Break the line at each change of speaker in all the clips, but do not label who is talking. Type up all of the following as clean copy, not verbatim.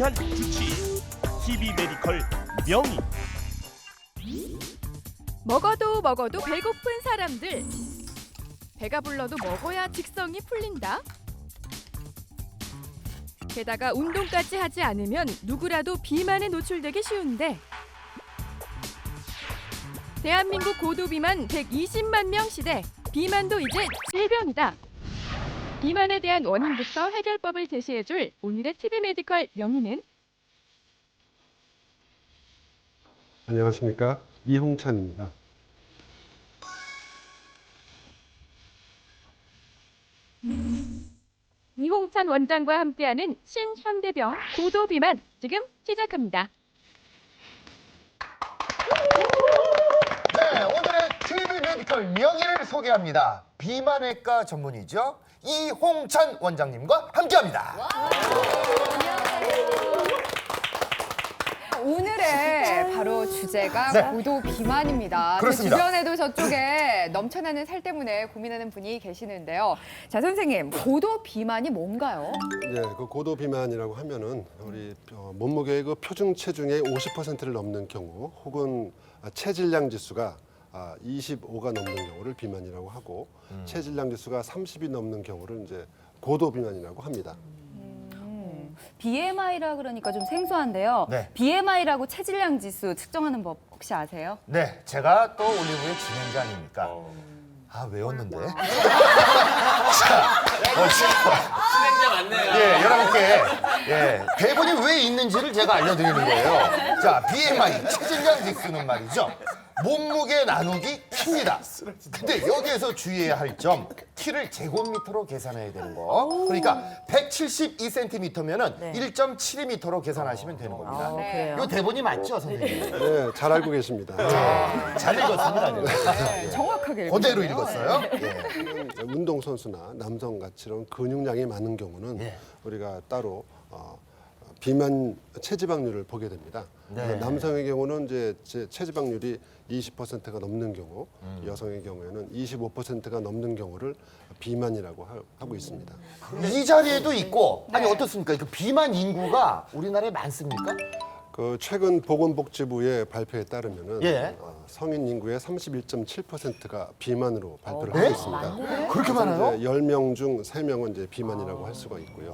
위한 주치 TB 메디컬 명의.
먹어도 배고픈 사람들. 배가 불러도 먹어야 직성이 풀린다. 게다가 운동까지 하지 않으면 누구라도 비만에 노출되기 쉬운데 대한민국 고도비만 120만 명 시대, 비만도 이제 질병이다. 비만에 대한 원인부터 해결법을 제시해줄 오늘의 TB 메디컬 명의는
안녕하십니까, 이홍찬입니다.
이홍찬 원장과 함께하는 신현대병 고도비만 지금 시작합니다.
네, 오늘의 TB 메디컬 명의를 소개합니다. 비만외과 전문의죠. 이홍찬 원장님과 함께합니다.
오늘의 바로 주제가
네.
고도 비만입니다. 제
그렇습니다.
주변에도 저쪽에 넘쳐나는 살 때문에 고민하는 분이 계시는데요. 자, 선생님, 고도 비만이 뭔가요?
예, 그 고도 비만이라고 하면은 우리 몸무게의 그 표준 체중의 50%를 넘는 경우, 혹은 체질량 지수가 25가 넘는 경우를 비만이라고 하고, 체질량 지수가 30이 넘는 경우를 이제 고도 비만이라고 합니다.
BMI라 그러니까 좀 생소한데요.
네.
BMI라고 체질량 지수 측정하는 법 혹시 아세요?
네, 제가 또 올리브의 진행자 아닙니까? 아, 외웠는데.
진행자 맞네요.
예, 여러분께 대본이 왜 있는지를 제가 알려드리는 거예요. 자, BMI, 체질량 지수는 말이죠. 몸무게 나누기 T입니다. 근데 여기에서 주의해야 할 점, T를 제곱미터로 계산해야 되는 거. 그러니까 172cm면은 1.72m로 계산하시면 되는 겁니다.
그래요?
이 대본이 맞죠, 선생님?
네, 잘 알고 계십니다.
잘 읽었습니다.
네, 정확하게
그대로
읽으셨네요.
읽었어요. 예.
운동선수나 남성같이런 근육량이 많은 경우는
예.
우리가 따로 비만 체지방률을 보게 됩니다.
네.
그래서 남성의 경우는 이제 체지방률이 20%가 넘는 경우, 여성의 경우에는 25%가 넘는 경우를 비만이라고 하고 있습니다.
이 자리에도 있고, 아니 어떻습니까? 그 비만 인구가 우리나라에 많습니까?
그 최근 보건복지부의 발표에 따르면은
예.
성인 인구의 31.7%가 비만으로 발표를
네?
하고 있습니다.
그렇게 많아요?
10명 중 3명은 이제 비만이라고 할 수가 있고요.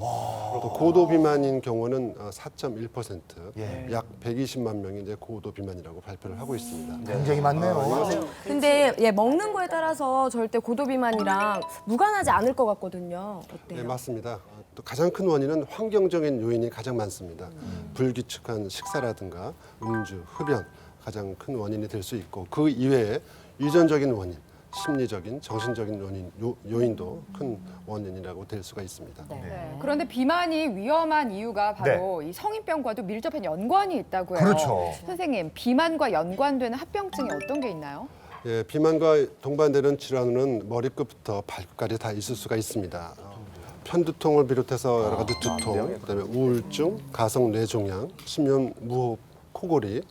그리고 고도 비만인 경우는 4.1%,
예.
약 120만 명이 이제 고도 비만이라고 발표를 하고 있습니다.
굉장히 많네요.
근데 먹는 거에 따라서 절대 고도 비만이랑 무관하지 않을 것 같거든요.
네,
어때요?
맞습니다. 또 가장 큰 원인은 환경적인 요인이 가장 많습니다. 불규칙한 식사라든가 음주, 흡연 가장 큰 원인이 될 수 있고, 그 이외에 유전적인 원인, 심리적인, 정신적인 요인도 큰 원인이라고 될 수가 있습니다.
그런데 비만이 위험한 이유가 바로 이 성인병과도 밀접한 연관이 있다고 해요.
그렇죠.
선생님, 비만과 연관되는 합병증이 어떤 게 있나요?
예, 비만과 동반되는 질환은 머리끝부터 발끝까지 다 있을 수가 있습니다. 편두통을 비롯해서 여러 가지 두통, 그다음에 우울증, 가성 뇌종양, 수면 무호흡, 코골이,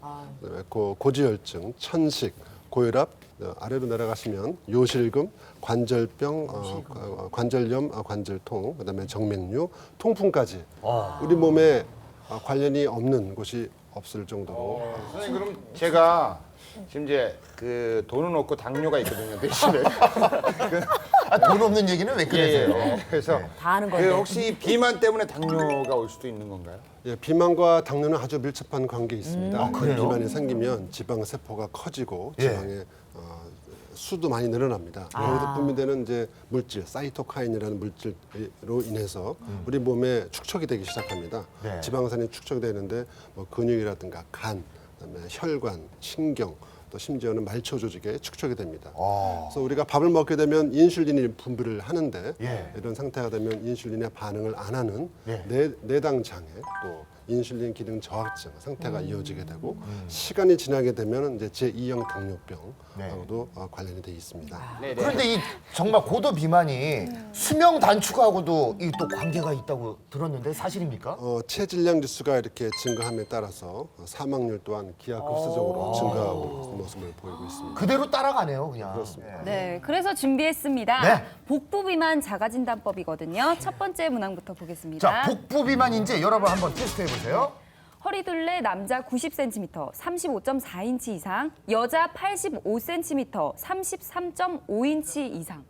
그다음에 고지혈증, 천식, 고혈압, 아래로 내려가시면 요실금, 관절병, 관절염, 관절통, 그다음에 정맥류, 통풍까지 우리 몸에 관련이 없는 곳이 없을 정도로.
선생님 그럼 제가 지금 이제 그 돈은 없고 당뇨가 있거든요 대신에.
돈 없는 얘기는 왜 그러세요?
그래서
다 아는 건데.
혹시 비만 때문에 당뇨가 올 수도 있는 건가요?
예, 비만과 당뇨는 아주 밀접한 관계 있습니다.
그래요?
비만이 생기면 지방 세포가 커지고
예.
지방의 수도 많이 늘어납니다. 여기서 분비되는 이제 물질, 사이토카인이라는 물질로 인해서 우리 몸에 축적이 되기 시작합니다.
네.
지방산이 축적이 되는데 뭐 근육이라든가 간, 그다음에 혈관, 신경, 또 심지어는 말초 조직에 축적이 됩니다. 그래서 우리가 밥을 먹게 되면 인슐린이 분비를 하는데
예.
이런 상태가 되면 인슐린에 반응을 안 하는
예.
내당 장애, 또 인슐린 기능 저하증 상태가 이어지게 되고 시간이 지나게 되면 이제 제2형 당뇨병하고도 관련이 돼 있습니다.
그런데 이 정말 고도 비만이 수명 단축하고도 이 또 관계가 있다고 들었는데 사실입니까?
체질량 지수가 이렇게 증가함에 따라서 사망률 또한 기하급수적으로 증가하고 있습니다. 모습을 보이고 있습니다.
그대로 따라가네요, 그냥.
그렇습니다.
네, 그래서 준비했습니다.
네.
복부 비만 자가 진단법이거든요. 첫 번째 문항부터 보겠습니다.
자, 복부 비만인지 여러분 한번 테스트해 보세요.
허리둘레 남자 90cm, 35.4인치 이상, 여자 85cm, 33.5인치 이상.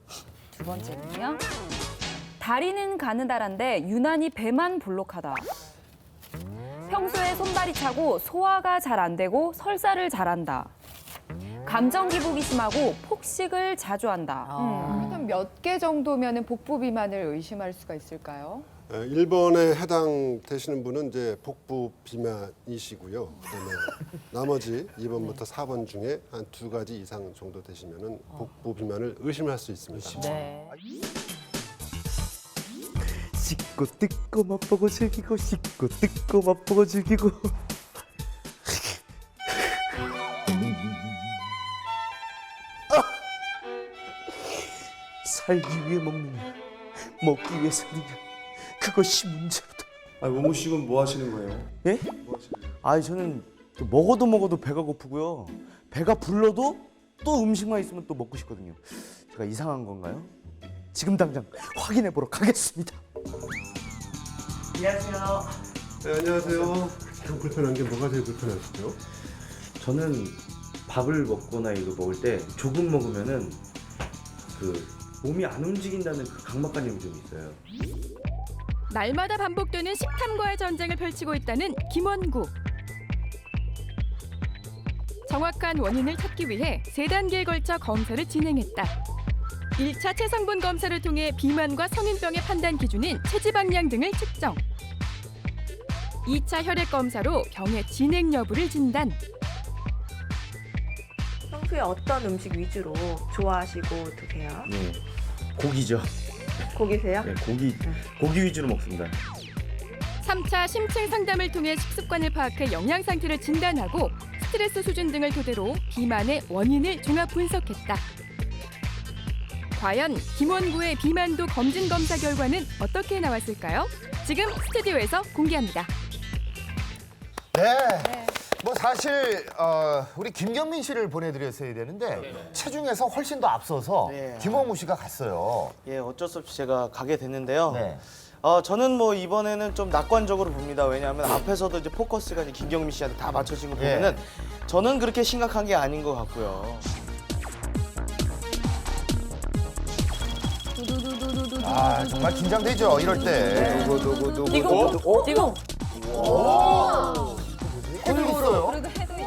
두 번째는요. 다리는 가느다란데 유난히 배만 볼록하다. 평소에 손발이 차고 소화가 잘 안 되고 설사를 잘한다. 감정 기복이 심하고 폭식을 자주 한다.
그럼 몇 개 정도면은 복부 비만을 의심할 수가 있을까요?
1번에 해당되시는 분은 이제 복부 비만이시고요. 그다음에 나머지 2번부터 4번 중에 한 2가지 이상 정도 되시면은 복부 비만을 의심할 수 있습니다.
씻고 뜯고 맛보고 즐기고 씻고 뜯고 맛보고 즐기고 살기 위해 먹느냐 먹기 위해 사느냐 그것이 문제로다.
아, 모모 씨 지금 뭐 하시는 거예요?
예? 아니 저는 또 먹어도 배가 고프고요. 배가 불러도 또 음식만 있으면 또 먹고 싶거든요. 제가 이상한 건가요? 지금 당장 확인해 보러 가겠습니다. 안녕하세요.
네, 안녕하세요. 가장 불편한 게 뭐가 제일 불편하시죠?
저는 밥을 먹거나 이거 먹을 때 조금 먹으면은 그 몸이 안 움직인다는 그 강박관념이 좀 있어요.
날마다 반복되는 식탐과의 전쟁을 펼치고 있다는 김원구. 정확한 원인을 찾기 위해 3단계에 걸쳐 검사를 진행했다. 1차 체성분 검사를 통해 비만과 성인병의 판단 기준인 체지방량 등을 측정. 2차 혈액 검사로 병의 진행 여부를 진단.
평소에 어떤 음식 위주로 좋아하시고 드세요?
네, 고기죠.
고기세요?
네, 고기 위주로 먹습니다.
3차 심층 상담을 통해 식습관을 파악해 영양 상태를 진단하고 스트레스 수준 등을 토대로 비만의 원인을 종합 분석했다. 과연 김원구의 비만도 검진 검사 결과는 어떻게 나왔을까요? 지금 스튜디오에서 공개합니다.
네. 뭐 사실 우리 김경민 씨를 보내드렸어야 되는데 체중에서 훨씬 더 앞서서
네.
김원구 씨가 갔어요.
예, 어쩔 수 없이 제가 가게 됐는데요.
네.
저는 뭐 이번에는 좀 낙관적으로 봅니다. 왜냐하면 앞에서도 이제 포커스가 이제 김경민 씨한테 다 맞춰진 거 보면은 저는 그렇게 심각한 게 아닌 것 같고요.
아, 정말 긴장되죠, 이럴 때.
지금
해도 있어요.
그래도 해도 있네.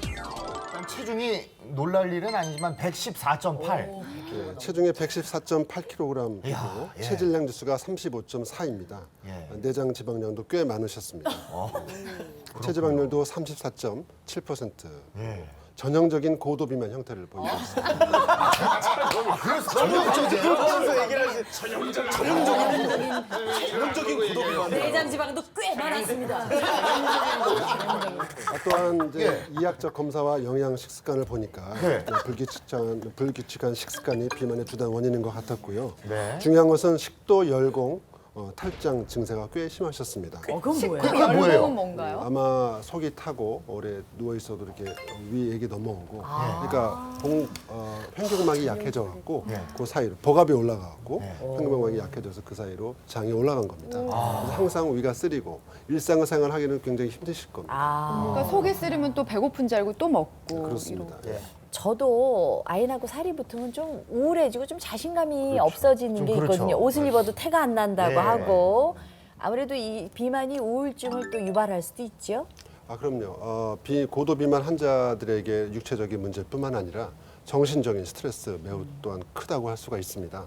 일단 체중이 놀랄 일은 아니지만 114.8.
네, 체중이 114.8kg이고
이야, 예.
체질량 지수가 35.4입니다.
예.
내장 지방량도 꽤 많으셨습니다. 체지방률도 34.7%.
예.
전형적인 고도 비만 형태를 보이고 있습니다.
그래서 전형적이에요.
얘기를 하시 전형적인 고도비만.
내장 지방도 꽤 많았습니다.
또한 이제 이학적 검사와 영양 식습관을 보니까
네.
불규칙한 식습관이 비만의 주된 원인인 것 같았고요.
네.
중요한 것은 식도 열공, 탈장 증세가 꽤 심하셨습니다.
그건 뭐예요?
그게 뭐예요?
열공은 뭔가요?
아마 속이 타고 오래 누워 있어도 이렇게 위액이 넘어오고, 그러니까 횡격막이 약해져갖고 그 사이로 복압이 올라가갖고 횡격막이 약해져서 그 사이로 장이 올라간 겁니다. 그래서 항상 위가 쓰리고 일상생활 하기는 굉장히 힘드실 겁니다.
그러니까 속이 쓰리면 또 배고픈 줄 알고 또 먹고.
그렇습니다.
이러고.
저도 아이 낳고 살이 붙으면 좀 우울해지고 좀 자신감이
그렇죠.
없어지는
좀
게
그렇죠.
있거든요. 옷을 입어도 태가 안 난다고
네.
하고 아무래도 이 비만이 우울증을 또 유발할 수도 있죠.
그럼요. 고도 비만 환자들에게 육체적인 문제뿐만 아니라 정신적인 스트레스 매우 또한 크다고 할 수가 있습니다.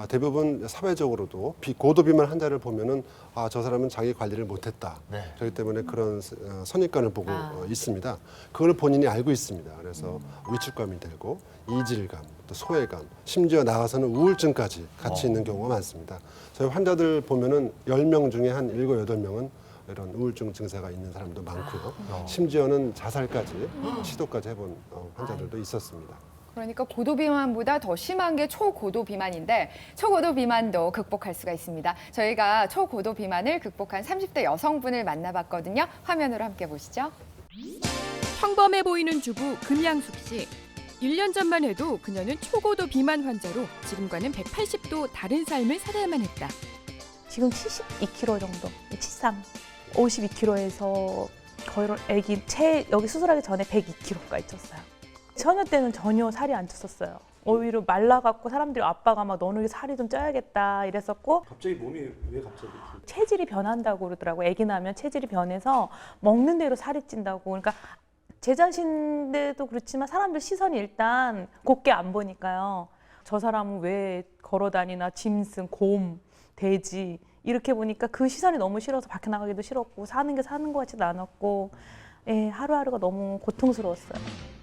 대부분 사회적으로도 고도 비만 환자를 보면은 저 사람은 자기 관리를 못했다.
네.
그렇기 때문에 그런 선입관을 보고 있습니다. 그걸 본인이 알고 있습니다. 그래서 위축감이 들고 이질감, 또 소외감, 심지어 나가서는 우울증까지 같이 있는 경우가 많습니다. 저희 환자들 보면은 10명 중에 한 7, 8명은 이런 우울증 증세가 있는 사람도 많고요. 심지어는 자살까지 시도까지 해본 환자들도 있었습니다.
그러니까 고도 비만보다 더 심한 게 초고도 비만인데 초고도 비만도 극복할 수가 있습니다. 저희가 초고도 비만을 극복한 30대 여성분을 만나봤거든요. 화면으로 함께 보시죠.
평범해 보이는 주부 금양숙 씨. 1년 전만 해도 그녀는 초고도 비만 환자로 지금과는 180도 다른 삶을 살아야만 했다.
지금 72kg 정도, 73, 52kg에서 거의 여기 수술하기 전에 102kg까지 쪘어요. 처녀 때는 전혀 살이 안 쪘었어요. 오히려 말라갖고 사람들이 아빠가 막 너는 살이 좀 쪄야겠다 이랬었고
갑자기 몸이 왜 갑자기
체질이 변한다고 그러더라고. 아기 나면 체질이 변해서 먹는 대로 살이 찐다고. 그러니까 제 자신도 그렇지만 사람들 시선이 일단 곱게 안 보니까요. 저 사람은 왜 걸어다니나 짐승, 곰, 돼지 이렇게 보니까 그 시선이 너무 싫어서 밖에 나가기도 싫었고 사는 게 사는 것 같지도 않았고 하루하루가 너무 고통스러웠어요.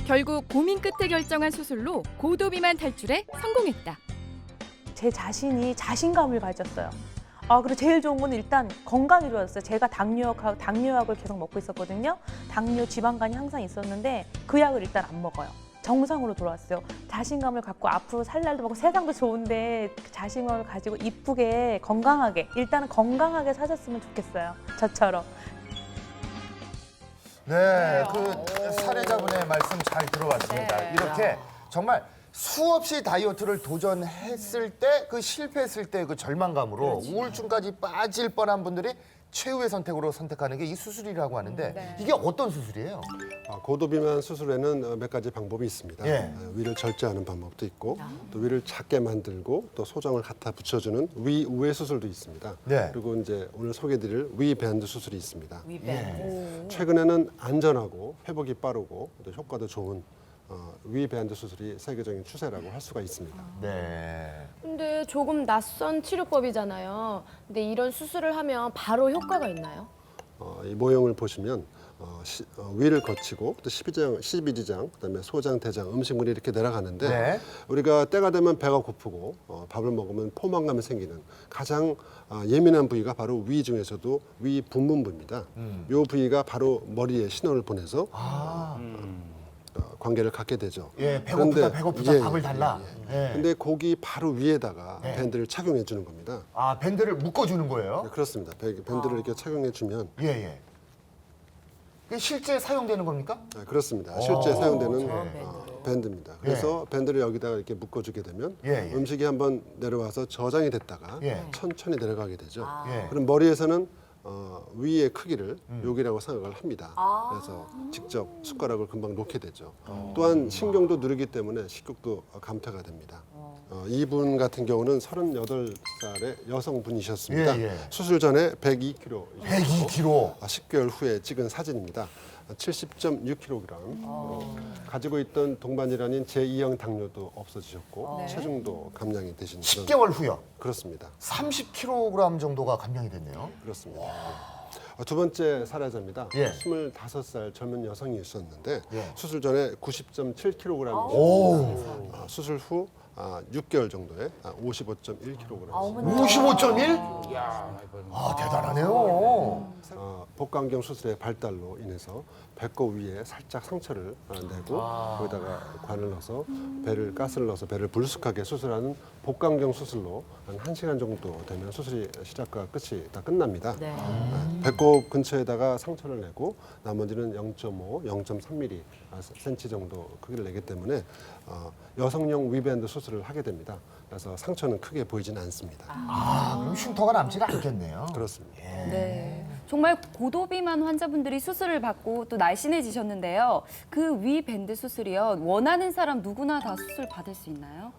결국 고민 끝에 결정한 수술로 고도 비만 탈출에 성공했다.
제 자신이 자신감을 가졌어요. 그리고 제일 좋은 건 일단 건강이 좋았어요. 제가 당뇨약을 계속 먹고 있었거든요. 당뇨 지방간이 항상 있었는데 그 약을 일단 안 먹어요. 정상으로 돌아왔어요. 자신감을 갖고 앞으로 살 날도 많고 세상도 좋은데 그 자신감을 가지고 이쁘게 건강하게 일단은 건강하게 사셨으면 좋겠어요. 저처럼.
네, 그 사례자분의 말씀 잘 들어봤습니다. 이렇게 정말 수없이 다이어트를 도전했을 때 그 실패했을 때 그 절망감으로 우울증까지 빠질 뻔한 분들이 최후의 선택으로 선택하는 게 이 수술이라고 하는데 이게 어떤 수술이에요?
고도 비만 수술에는 몇 가지 방법이 있습니다.
예.
위를 절제하는 방법도 있고 또 위를 작게 만들고 또 소정을 갖다 붙여주는 위 우회 수술도 있습니다.
네.
그리고 이제 오늘 소개드릴 위 밴드 수술이 있습니다.
예.
최근에는 안전하고 회복이 빠르고 또 효과도 좋은 위 밴드 수술이 세계적인 추세라고 할 수가 있습니다.
네.
근데 조금 낯선 치료법이잖아요. 근데 이런 수술을 하면 바로 효과가 있나요?
이 모형을 보시면 위를 거치고 또 12지장, 그다음에 소장, 대장, 음식물이 이렇게 내려가는데
네.
우리가 때가 되면 배가 고프고 밥을 먹으면 포만감이 생기는 가장 예민한 부위가 바로 위 중에서도 위 분문부입니다. 이 부위가 바로 머리에 신호를 보내서 관계를 갖게 되죠.
예, 배고프다, 배고프다, 밥을 달라. 예.
근데 거기 바로 위에다가
네.
밴드를 착용해 주는 겁니다.
밴드를 묶어주는 거예요?
네, 그렇습니다. 밴드를 이렇게 착용해 주면
예, 예. 그게 실제 사용되는 겁니까?
그렇습니다. 실제 사용되는
네.
밴드입니다. 그래서 밴드를 여기다가 이렇게 묶어주게 되면 음식이 한번 내려와서 저장이 됐다가 천천히 내려가게 되죠. 그럼 머리에서는 위의 크기를 여기라고 생각을 합니다. 그래서 직접 숟가락을 금방 놓게 되죠. 또한 신경도 누르기 때문에 식욕도 감퇴가 됩니다. 이분 같은 경우는 38살의 여성분이셨습니다. 수술 전에 102kg.
102kg.
10개월 후에 찍은 사진입니다. 70.6kg. 가지고 있던 동반질환인 제2형 당뇨도 없어지셨고 체중도 감량이 되신
10개월 후요?
그렇습니다.
30kg 정도가 감량이 됐네요.
그렇습니다. 두 번째 사례자입니다.
예.
25살 젊은 여성이 있었는데 수술 전에 90.7kg. 수술 후 6개월 정도에 55.1kg.
55.1? 대단하네요.
복강경 수술의 발달로 인해서 배꼽 위에 살짝 상처를 내고 거기다가 관을 넣어서 가스를 넣어서 배를 불쑥하게 수술하는 복강경 수술로 한 1시간 정도 되면 수술이 시작과 끝이 다 끝납니다. 배꼽 근처에다가 상처를 내고 나머지는 0.5, 0.3mm cm 정도 크기를 내기 때문에 여성용 위밴드 수술을 하게 됩니다. 그래서 상처는 크게 보이지는 않습니다.
그럼 흉터가 남지는 않겠네요.
그렇습니다.
네. 정말 고도비만 환자분들이 수술을 받고 또 날씬해지셨는데요. 그 위 밴드 수술이요. 원하는 사람 누구나 다 수술 받을 수 있나요?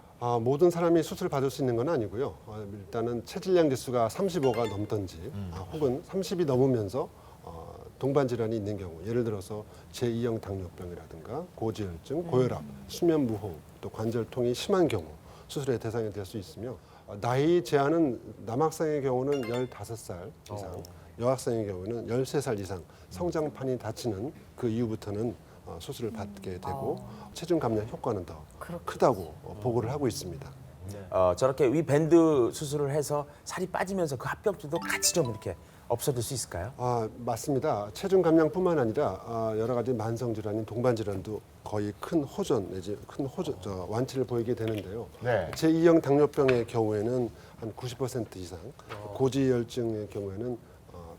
모든 사람이 수술 받을 수 있는 건 아니고요. 일단은 체질량 지수가 35가 넘든지 혹은 30이 넘으면서 동반 질환이 있는 경우, 예를 들어서 제2형 당뇨병이라든가 고지혈증, 고혈압, 수면 무호흡, 또 관절통이 심한 경우 수술의 대상이 될 수 있으며 나이 제한은 남학생의 경우는 15살 이상, 여학생의 경우는 13살 이상 성장판이 닫히는 그 이후부터는 수술을 받게 되고 체중 감량 효과는 더 크다고 보고를 하고 있습니다.
저렇게 위 밴드 수술을 해서 살이 빠지면서 그 합병증도 같이 좀 이렇게 없어질 수 있을까요?
맞습니다. 체중 감량뿐만 아니라 여러 가지 만성 질환인 동반 질환도 거의 큰 호전 내지 큰 완치를 보이게 되는데요. 제2형 당뇨병의 경우에는 한 90% 이상, 고지혈증의 경우에는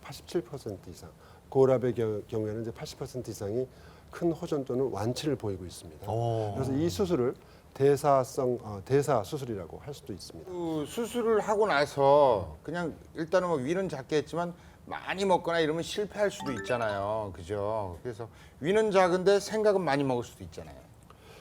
87% 이상, 고혈압의 경우에는 이제 80% 이상이 큰 호전 또는 완치를 보이고 있습니다. 그래서 이 수술을 대사 수술이라고 할 수도 있습니다.
그 수술을 하고 나서 그냥 일단은 뭐 위는 작게 했지만 많이 먹거나 이러면 실패할 수도 있잖아요. 그죠? 그래서 위는 작은데 생각은 많이 먹을 수도 있잖아요.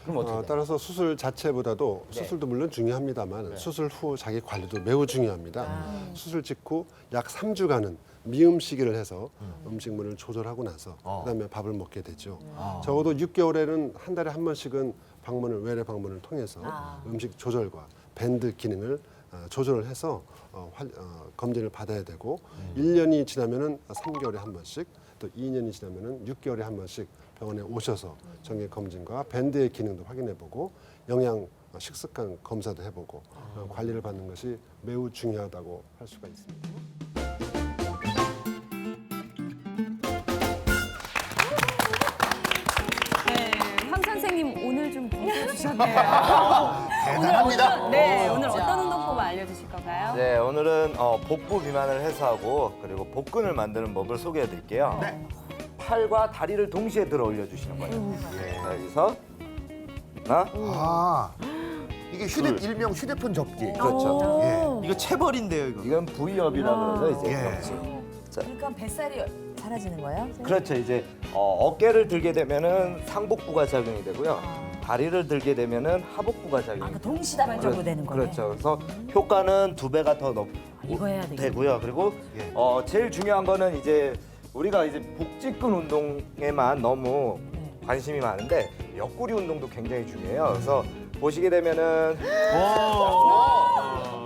그럼 어떻게 돼요?
따라서 수술 자체보다도
네.
수술도 물론 중요합니다만 수술 후 자기 관리도 매우 중요합니다. 수술 직후 약 3주간은 미음 시기를 해서 음식물을 조절하고 나서 그다음에 밥을 먹게 되죠. 적어도 6개월에는 한 달에 한 번씩은 외래 방문을 통해서 음식 조절과 밴드 기능을 조절을 해서 검진을 받아야 되고 1년이 지나면은 3개월에 한 번씩 또 2년이 지나면은 6개월에 한 번씩 병원에 오셔서 정기 검진과 밴드의 기능도 확인해보고 영양 식습관 검사도 해보고 관리를 받는 것이 매우 중요하다고 할 수가 있습니다.
황 선생님 오늘 좀 보여주셨네요.
대단합니다.
네, 오늘 어떤 운동법 알려주실 건가요?
네, 오늘은 복부 비만을 해소하고 그리고 복근을 만드는 법을 소개해 드릴게요. 팔과 다리를 동시에 들어 올려 주시는 거예요. 자, 여기서 하나,
이게 일명 휴대폰 접기.
그렇죠.
예.
이거 체벌인데요, 이거. 이건 V업이라고 그래서 이제
예.
그렇지. 자,
그러니까 뱃살이 사라지는 거예요?
그렇죠. 이제 어깨를 들게 되면은 상복부가 작용이 되고요. 다리를 들게 되면은 하복부가 작용이 돼요.
동시다발적으로 되는 거네.
그렇죠. 그래서 효과는 2배가 더
이거 해야 되겠네.
되고요. 그리고 제일 중요한 거는 이제 우리가 이제 복직근 운동에만 너무 관심이 많은데 옆구리 운동도 굉장히 중요해요. 그래서 보시게 되면은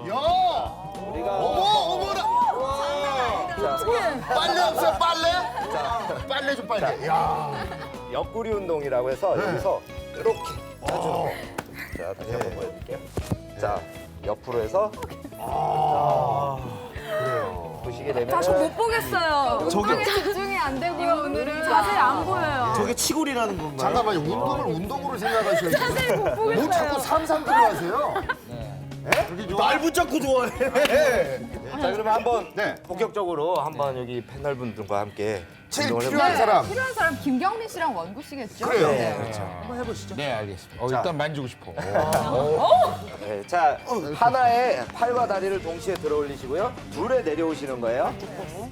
야!
우리가
어머나! 빨래 없어요, 빨래?
자,
빨래 좀 빨래. 야.
옆구리 운동이라고 해서 여기서 이렇게 해주는 거예요. 자, 다시 한번 보여드릴게요. 자, 옆으로 해서 보시게 되면
다시 못 보겠어요.
저게
집중이 안 되고요, 오늘은.
자세히 안 보여요.
저게 치골이라는 건가요?
잠깐만요. 운동을 운동으로 생각하셔야지. 뭐 자꾸 삼삼들을 하세요?
날 붙잡고 좋아해. 자, 그러면 한번
네.
본격적으로 한번 여기 패널분들과 함께
제일
운동을
필요한
해볼게요.
사람.
필요한 사람 김경민 씨랑 원구 씨겠죠?
그래요.
네,
그렇죠.
한번 해보시죠.
네, 알겠습니다. 일단 만지고 싶어.
네, 자, 하나에 팔과 다리를 동시에 들어 올리시고요. 둘에 내려오시는 거예요.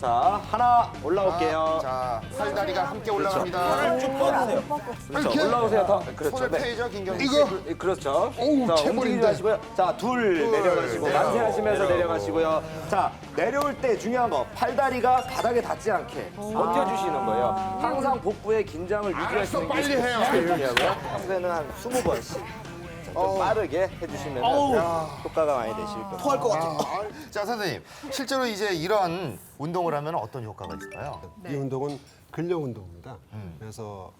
자, 하나 올라올게요.
자, 팔다리가 함께 올라갑니다.
팔을 쭉 뻗으세요. 그렇죠.
이렇게?
올라오세요. 더. 그렇죠.
손을
네.
펴야죠, 김경민 씨.
이거?
그렇죠.
어우,
자,
체벌인데.
움직이지 마시고요. 자, 둘 내려가시고 만세하시면서 내려가시고요. 자, 내려올 때 중요한 거 팔다리가 바닥에 닿지 않게 버텨주시는 거예요. 항상 복부의 긴장을 유지하시는 게
빨리 해요.
제일 중요하고요. 평소에는 한 20번씩 좀 빠르게 해주시면 효과가 많이 되실 거예요.
토할 것 같아. 자, 선생님. 실제로 이제 이런 운동을 하면 어떤 효과가 있을까요?
이 운동은 근력 운동입니다. 그래서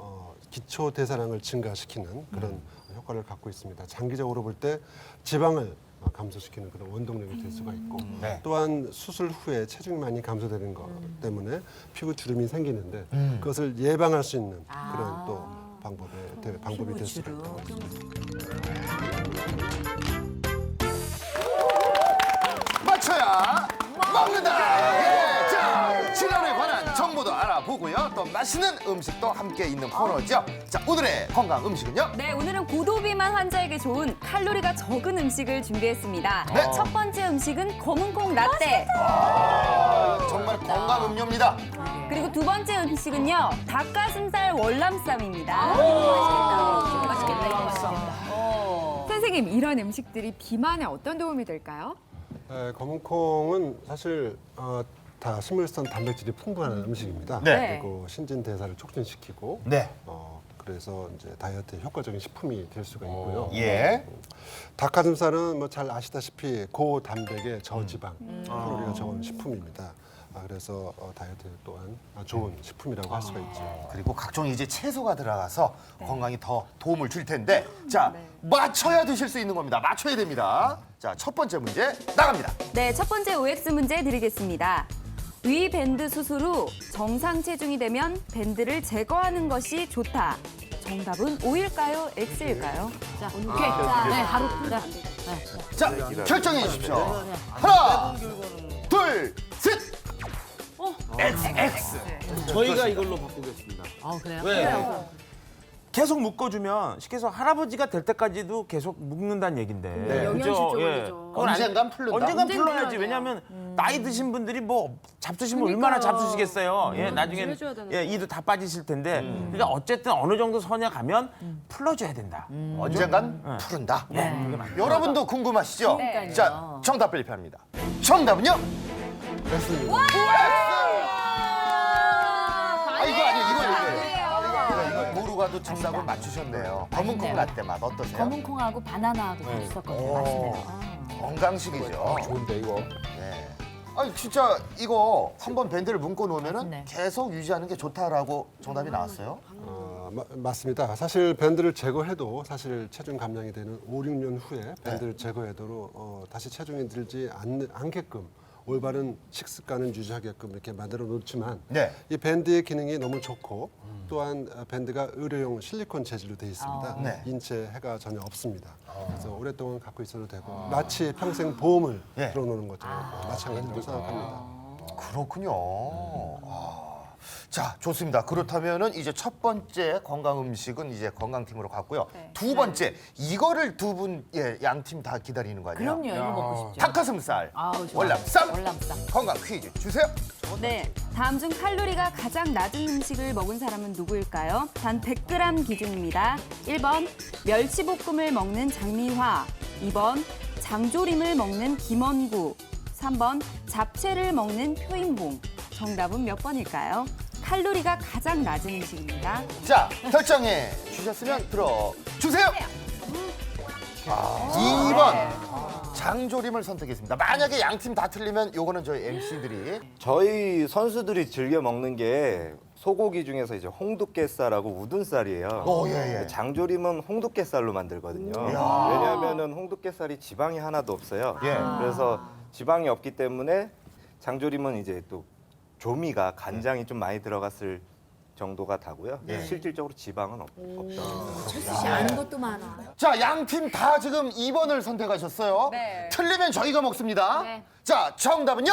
기초 대사량을 증가시키는 그런 효과를 갖고 있습니다. 장기적으로 볼 때 지방을 감소시키는 그런 원동력이 될 수가 있고
네.
또한 수술 후에 체중이 많이 감소되는 것 때문에 피부 주름이 생기는데 그것을 예방할 수 있는 그런 또 방법이 될 수가 있다고 합니다.
맞춰야 먹는다. 예. 자, 질환에 관한 정보도 알아보고요. 또 맛있는 음식도 함께 있는 코너죠. 자, 오늘의 건강 음식은요?
네, 오늘은 고도비만 환자에게 좋은 칼로리가 적은 음식을 준비했습니다.
네.
첫 번째 음식은 검은콩 라떼.
정말 건강 음료입니다.
그리고 두 번째 음식은요, 닭가슴살 월남쌈입니다.
맛있겠다, 이거 맛있겠다. 선생님, 이런 음식들이 비만에 어떤 도움이 될까요?
검은콩은 사실 다 식물성 단백질이 풍부한 음식입니다.
네.
그리고 신진 대사를 촉진시키고
네.
그래서 이제 다이어트에 효과적인 식품이 될 수가 있고요.
예.
닭가슴살은 뭐 잘 아시다시피 고단백의 저지방 칼로리가 적은 식품입니다. 그래서 다이어트에 또한 좋은 식품이라고 할 수가 있죠.
그리고 각종 이제 채소가 들어가서 건강에 더 도움을 줄 텐데 자, 맞춰야 드실 수 있는 겁니다. 맞춰야 됩니다. 자, 첫 번째 문제 나갑니다.
네, 첫 번째 OX 문제 드리겠습니다. 위 밴드 수술 후 정상 체중이 되면 밴드를 제거하는 것이 좋다. 정답은 O일까요? X일까요?
자, 오케이. 자, 네, 바로. 자,
자, 결정해 주십시오. 하나, 둘, 셋.
저희가 이걸로 바꾸겠습니다.
아, 그래요?
왜? 계속 묶어주면 쉽게 해서 할아버지가 될 때까지도 계속 묶는다는 얘긴데.
네, 영양실조건이죠.
그건
언젠간 풀른다.
언젠간
언젠간
풀러야지.
풀어야
왜냐하면 나이 드신 분들이 뭐 잡수시면 얼마나 잡수시겠어요. 예, 나중에
해줘야 되는데.
이도 다 빠지실 텐데. 그러니까 어쨌든 어느 정도 선에 가면 풀러줘야 된다.
언젠간 푸른다.
그게 맞죠.
여러분도 궁금하시죠?
네.
자, 정답 발표합니다. 정답은요? X입니다. 아, 이거 아니에요. 이거 모르고 가도 정답을 맞추셨네요. 검은 콩 라떼 맛 어떠세요?
검은 콩하고 바나나하고 같이 섞어서 맛있네요.
건강식이죠.
좋은데 이거.
네. 아니 진짜 이거 한번 밴드를 묶어 놓으면은
맛있네.
계속 유지하는 게 좋다라고 정답이 나왔어요.
맞습니다. 사실 밴드를 제거해도 사실 체중 감량이 되는 5, 6년 후에 밴드를 제거해도 다시 체중이 들지 않게끔 올바른 식습관을 유지하게끔 이렇게 만들어 놓지만
네.
이 밴드의 기능이 너무 좋고 또한 밴드가 의료용 실리콘 재질로 되어 있습니다.
네.
인체 해가 전혀 없습니다. 그래서 오랫동안 갖고 있어도 되고 마치 평생 보험을
예.
들어놓는 것처럼 마찬가지로 생각합니다.
그렇군요. 자, 좋습니다. 그렇다면은 이제 첫 번째 건강 음식은 이제 건강팀으로 갔고요. 두 번째 이거를 두 분 양 팀 다 기다리는 거 아니에요?
그럼요, 이거 먹고 싶죠.
닭가슴살,
아우, 좋아요.
월남쌈,
월남쌈.
건강 퀴즈 주세요.
네, 다음 중 칼로리가 가장 낮은 음식을 먹은 사람은 누구일까요? 단 100g 기준입니다. 1번 멸치볶음을 먹는 장미화, 2번 장조림을 먹는 김원구, 3번 잡채를 먹는 표인봉. 정답은 몇 번일까요? 칼로리가 가장 낮은 음식입니다.
자, 결정해 주셨으면 들어 주세요. 2번 장조림을 선택했습니다. 만약에 양 팀 다 틀리면 요거는 저희 MC들이
저희 선수들이 즐겨 먹는 게 소고기 중에서 이제 홍두깨살하고 우둔살이에요.
예.
장조림은 홍두깨살로 만들거든요.
이야.
왜냐하면은 홍두깨살이 지방이 하나도 없어요.
예.
그래서 지방이 없기 때문에 장조림은 이제 또 조미가 간장이 좀 많이 들어갔을 정도가 다고요. 실질적으로 지방은 없다.
철수 씨 아는 것도 많아.
자, 양 팀 다 지금 2번을 선택하셨어요.
네.
틀리면 저희가 먹습니다.
네.
자, 정답은요?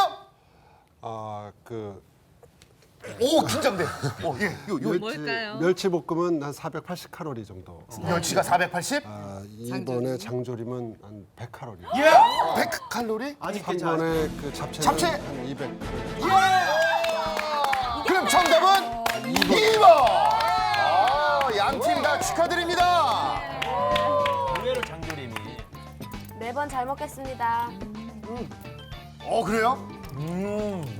오, 긴장돼.
멸치볶음은 한 480칼로리 정도.
멸치가 480?
이번에 장조림은 한 100칼로리.
예? 100칼로리?
3번에 그 잡채는
잡채?
한 200.
그럼 정답은 2번! 양 팀 다 축하드립니다.
의외로 장조림이.
4번 잘 먹겠습니다.
그래요?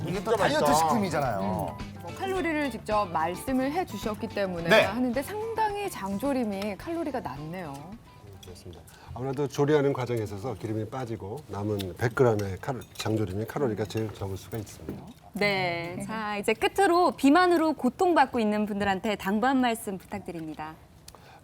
이게 또 다이어트 식품이잖아요.
뭐 칼로리를 직접 말씀을 해주셨기 때문에
네.
하는데 상당히 장조림이 칼로리가 낮네요.
그렇습니다. 아무래도 조리하는 과정에 있어서 기름이 빠지고 남은 100g의 장조림이 칼로리가 제일 적을 수가 있습니다.
네, 자 이제 끝으로 비만으로 고통받고 있는 분들한테 당부 한 말씀 부탁드립니다.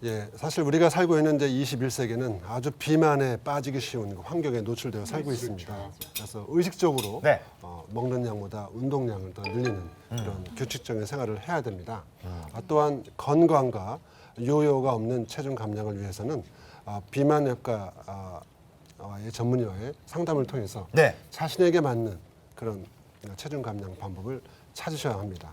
예, 사실 우리가 살고 있는 이제 21세기는 아주 비만에 빠지기 쉬운 환경에 노출되어 살고 있습니다. 그래서 의식적으로
네.
먹는 양보다 운동량을 더 늘리는 그런 규칙적인 생활을 해야 됩니다. 또한 건강과 요요가 없는 체중 감량을 위해서는 비만의학과의 전문의와의 상담을 통해서
네.
자신에게 맞는 그런 체중 감량 방법을 찾으셔야 합니다.